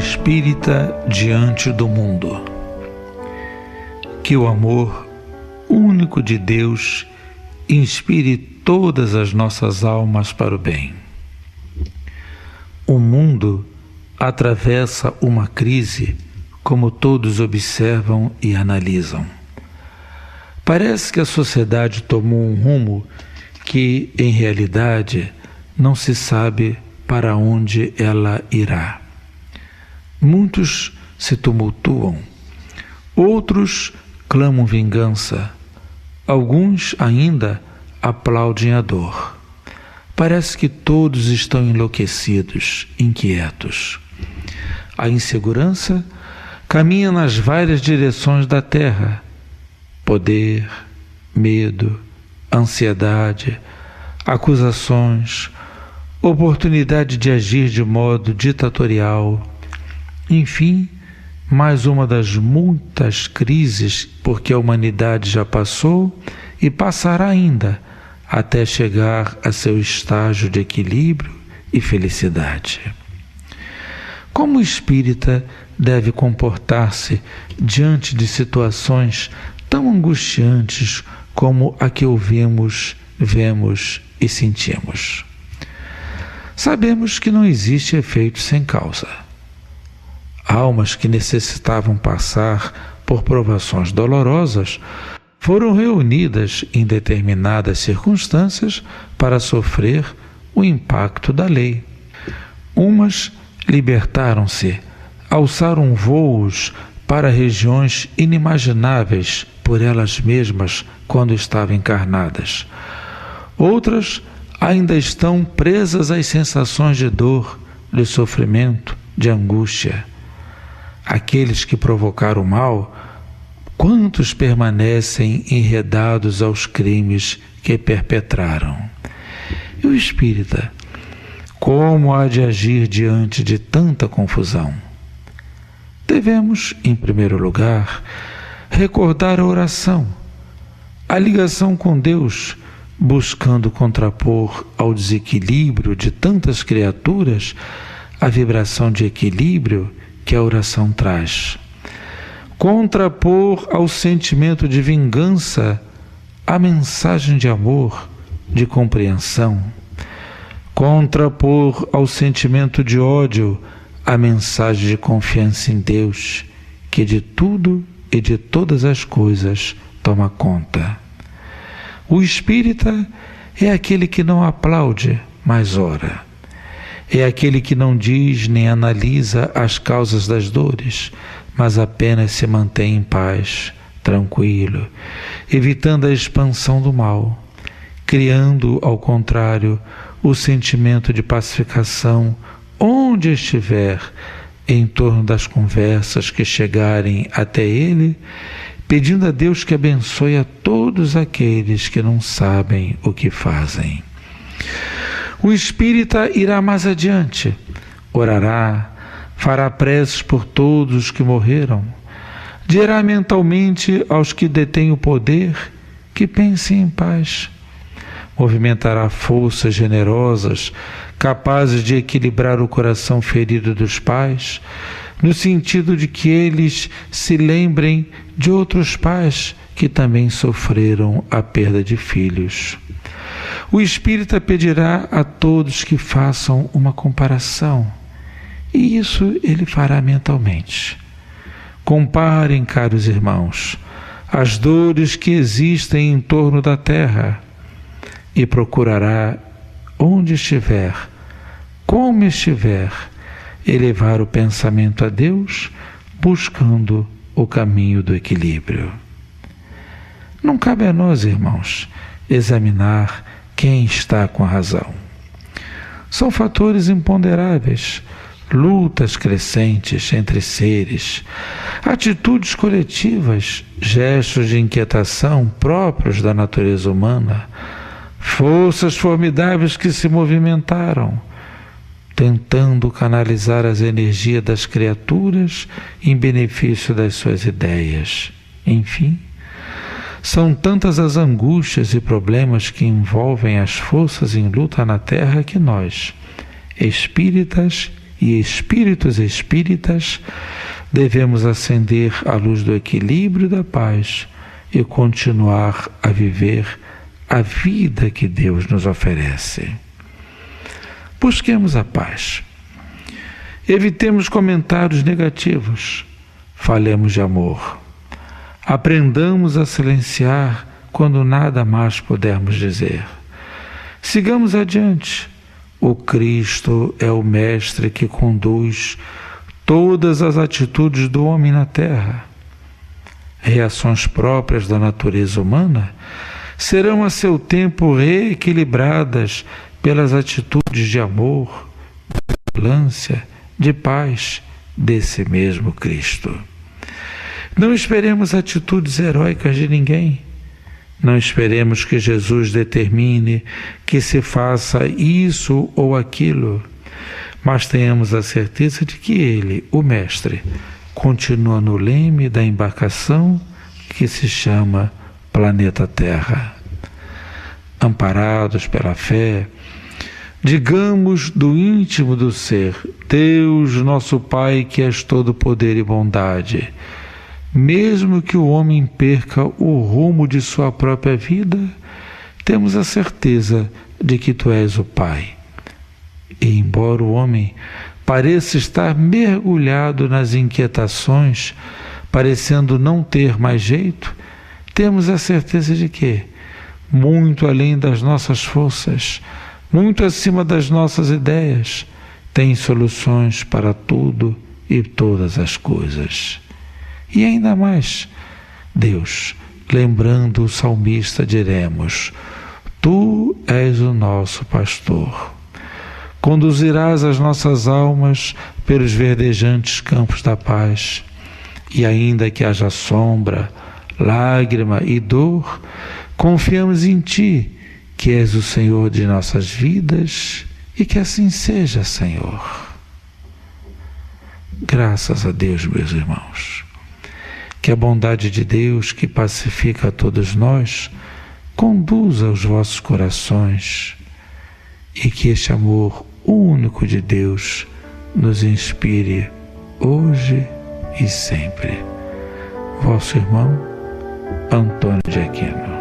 espírita diante do mundo. Que o amor único de Deus inspire todas as nossas almas para o bem. O mundo atravessa uma crise, como todos observam e analisam. Parece que a sociedade tomou um rumo que, em realidade, não se sabe para onde ela irá. Muitos se tumultuam, outros clamam vingança, alguns ainda aplaudem a dor. Parece que todos estão enlouquecidos, inquietos. A insegurança caminha nas várias direções da terra: poder, medo, ansiedade, acusações, oportunidade de agir de modo ditatorial. Enfim, mais uma das muitas crises porque a humanidade já passou e passará ainda até chegar a seu estágio de equilíbrio e felicidade. Como o espírita deve comportar-se diante de situações tão angustiantes como a que ouvimos, vemos e sentimos? Sabemos que não existe efeito sem causa. Almas que necessitavam passar por provações dolorosas foram reunidas em determinadas circunstâncias para sofrer o impacto da lei. Umas libertaram-se, alçaram voos para regiões inimagináveis por elas mesmas quando estavam encarnadas. Outras ainda estão presas às sensações de dor, de sofrimento, de angústia. Aqueles que provocaram o mal, quantos permanecem enredados aos crimes que perpetraram? E o espírita, como há de agir diante de tanta confusão? Devemos, em primeiro lugar, recordar a oração, a ligação com Deus, buscando contrapor ao desequilíbrio de tantas criaturas a vibração de equilíbrio que a oração traz. Contrapor ao sentimento de vingança a mensagem de amor, de compreensão. Contrapor ao sentimento de ódio a mensagem de confiança em Deus, que de tudo e de todas as coisas toma conta. O espírita é aquele que não aplaude, mas ora. É aquele que não diz nem analisa as causas das dores, mas apenas se mantém em paz, tranquilo, evitando a expansão do mal, criando, ao contrário, o sentimento de pacificação onde estiver, em torno das conversas que chegarem até ele, pedindo a Deus que abençoe a todos aqueles que não sabem o que fazem. O espírita irá mais adiante, orará, fará preces por todos os que morreram, dirá mentalmente aos que detêm o poder que pensem em paz, movimentará forças generosas capazes de equilibrar o coração ferido dos pais, no sentido de que eles se lembrem de outros pais que também sofreram a perda de filhos. O espírita pedirá a todos que façam uma comparação, e isso ele fará mentalmente. Comparem, caros irmãos, as dores que existem em torno da terra, e procurará, onde estiver, como estiver, elevar o pensamento a Deus, buscando o caminho do equilíbrio. Não cabe a nós, irmãos, examinar quem está com a razão. São fatores imponderáveis, lutas crescentes entre seres, atitudes coletivas, gestos de inquietação próprios da natureza humana, forças formidáveis que se movimentaram, tentando canalizar as energias das criaturas em benefício das suas ideias. Enfim, são tantas as angústias e problemas que envolvem as forças em luta na Terra que nós, espíritas e espíritos espíritas, devemos acender a luz do equilíbrio e da paz e continuar a viver a vida que Deus nos oferece. Busquemos a paz. Evitemos comentários negativos. Falemos de amor. Aprendamos a silenciar quando nada mais pudermos dizer. Sigamos adiante. O Cristo é o Mestre que conduz todas as atitudes do homem na terra. Reações próprias da natureza humana serão a seu tempo reequilibradas pelas atitudes de amor, de vigilância, de paz desse mesmo Cristo. Não esperemos atitudes heróicas de ninguém. Não esperemos que Jesus determine que se faça isso ou aquilo, mas tenhamos a certeza de que Ele, o Mestre, continua no leme da embarcação que se chama planeta Terra. Amparados pela fé, digamos do íntimo do ser: Deus, nosso Pai, que és todo poder e bondade, mesmo que o homem perca o rumo de sua própria vida, temos a certeza de que Tu és o Pai. E embora o homem pareça estar mergulhado nas inquietações, parecendo não ter mais jeito, temos a certeza de que, muito além das nossas forças, muito acima das nossas ideias, tem soluções para tudo e todas as coisas. E ainda mais, Deus, lembrando o salmista, diremos: Tu és o nosso pastor. Conduzirás as nossas almas pelos verdejantes campos da paz, e ainda que haja sombra, lágrima e dor, confiamos em Ti, que és o Senhor de nossas vidas, e que assim seja, Senhor. Graças a Deus, meus irmãos. Que a bondade de Deus, que pacifica a todos nós, conduza os vossos corações, e que este amor único de Deus nos inspire hoje e sempre. Vosso irmão Antônio de Aquino.